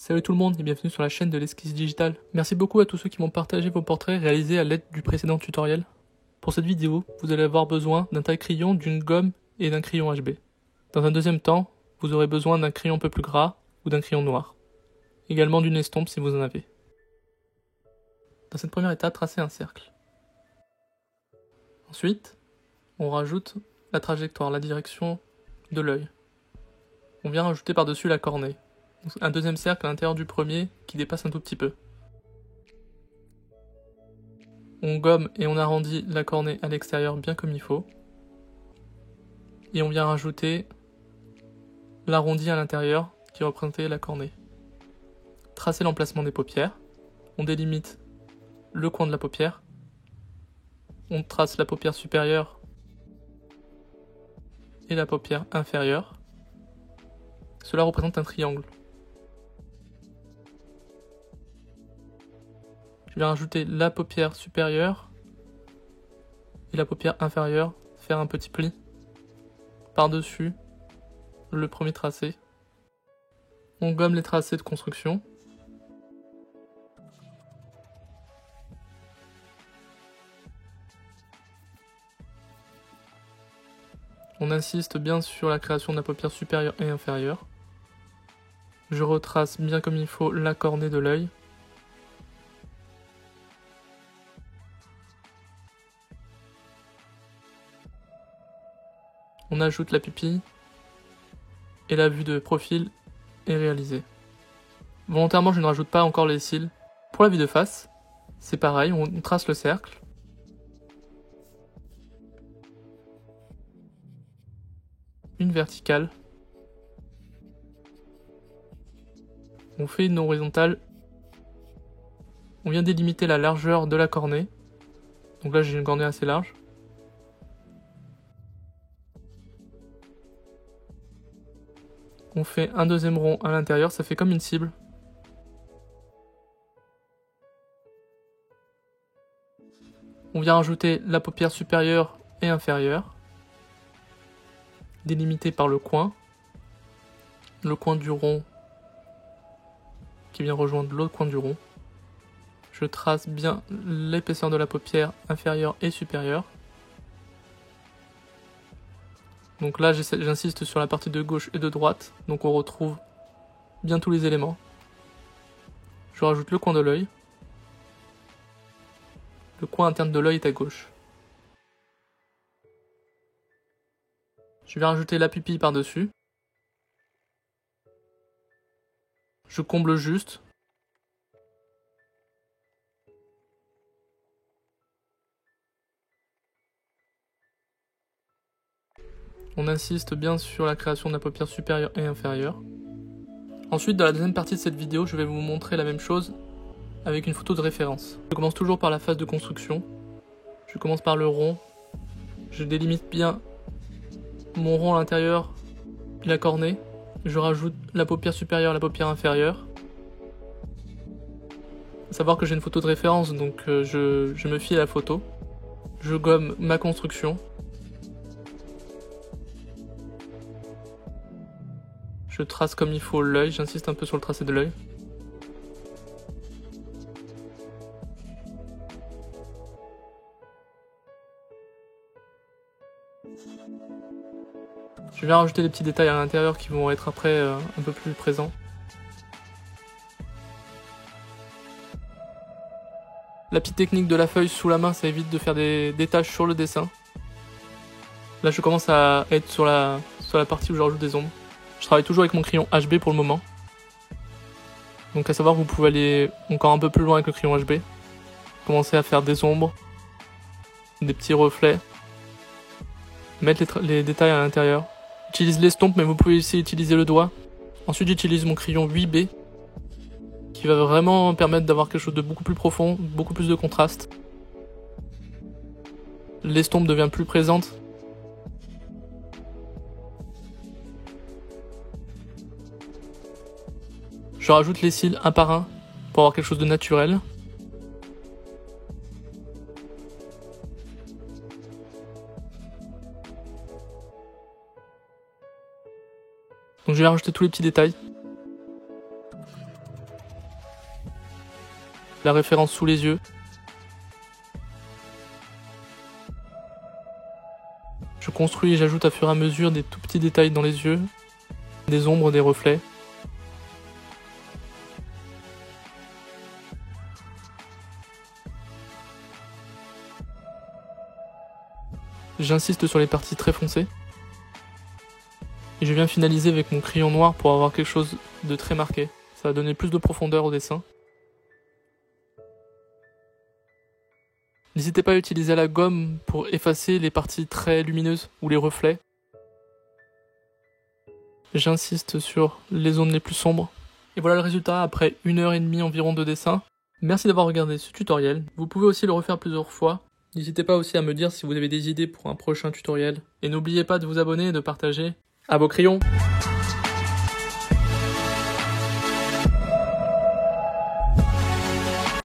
Salut tout le monde et bienvenue sur la chaîne de l'esquisse digitale. Merci beaucoup à tous ceux qui m'ont partagé vos portraits réalisés à l'aide du précédent tutoriel. Pour cette vidéo, vous allez avoir besoin d'un taille-crayon, d'une gomme et d'un crayon HB. Dans un deuxième temps, vous aurez besoin d'un crayon un peu plus gras ou d'un crayon noir. Également d'une estompe si vous en avez. Dans cette première étape, tracez un cercle. Ensuite, on rajoute la trajectoire, la direction de l'œil. On vient rajouter par-dessus la cornée. Un deuxième cercle à l'intérieur du premier qui dépasse un tout petit peu. On gomme et on arrondit la cornée à l'extérieur bien comme il faut. Et on vient rajouter l'arrondi à l'intérieur qui représentait la cornée. Tracez l'emplacement des paupières. On délimite le coin de la paupière. On trace la paupière supérieure et la paupière inférieure. Cela représente un triangle. Je vais rajouter la paupière supérieure et la paupière inférieure, faire un petit pli par-dessus le premier tracé. On gomme les tracés de construction. On insiste bien sur la création de la paupière supérieure et inférieure. Je retrace bien comme il faut la cornée de l'œil. On ajoute la pupille et la vue de profil est réalisée. Volontairement, je ne rajoute pas encore les cils. Pour la vue de face, c'est pareil, on trace le cercle. Une verticale. On fait une horizontale. On vient délimiter la largeur de la cornée. Donc là, j'ai une cornée assez large. On fait un deuxième rond à l'intérieur, ça fait comme une cible. On vient rajouter la paupière supérieure et inférieure, délimitée par le coin du rond qui vient rejoindre l'autre coin du rond. Je trace bien l'épaisseur de la paupière inférieure et supérieure. Donc là, j'insiste sur la partie de gauche et de droite, donc on retrouve bien tous les éléments. Je rajoute le coin de l'œil. Le coin interne de l'œil est à gauche. Je vais rajouter la pupille par-dessus. Je comble juste. On insiste bien sur la création de la paupière supérieure et inférieure. Ensuite, dans la deuxième partie de cette vidéo, je vais vous montrer la même chose avec une photo de référence. Je commence toujours par la phase de construction. Je commence par le rond. Je délimite bien mon rond à l'intérieur et la cornée. Je rajoute la paupière supérieure et la paupière inférieure. Faut savoir que j'ai une photo de référence, donc je me fie à la photo. Je gomme ma construction. Je trace comme il faut l'œil, j'insiste un peu sur le tracé de l'œil. Je viens rajouter des petits détails à l'intérieur qui vont être après un peu plus présents. La petite technique de la feuille sous la main, ça évite de faire des taches sur le dessin. Là je commence à être sur la partie où je rajoute des ombres. Je travaille toujours avec mon crayon HB pour le moment. Donc à savoir, vous pouvez aller encore un peu plus loin avec le crayon HB. Commencer à faire des ombres, des petits reflets, mettre les détails à l'intérieur. J'utilise l'estompe, mais vous pouvez aussi utiliser le doigt. Ensuite j'utilise mon crayon 8B, qui va vraiment permettre d'avoir quelque chose de beaucoup plus profond, beaucoup plus de contraste. L'estompe devient plus présente. Je rajoute les cils un par un pour avoir quelque chose de naturel. Donc je vais rajouter tous les petits détails. la référence sous les yeux. Je construis et j'ajoute à fur et à mesure des tout petits détails dans les yeux, des ombres, des reflets. J'insiste sur les parties très foncées. Et je viens finaliser avec mon crayon noir pour avoir quelque chose de très marqué. Ça va donner plus de profondeur au dessin. N'hésitez pas à utiliser la gomme pour effacer les parties très lumineuses ou les reflets. J'insiste sur les zones les plus sombres. Et voilà le résultat après 1h30 environ de dessin. Merci d'avoir regardé ce tutoriel. Vous pouvez aussi le refaire plusieurs fois. N'hésitez pas aussi à me dire si vous avez des idées pour un prochain tutoriel. Et n'oubliez pas de vous abonner et de partager. À vos crayons!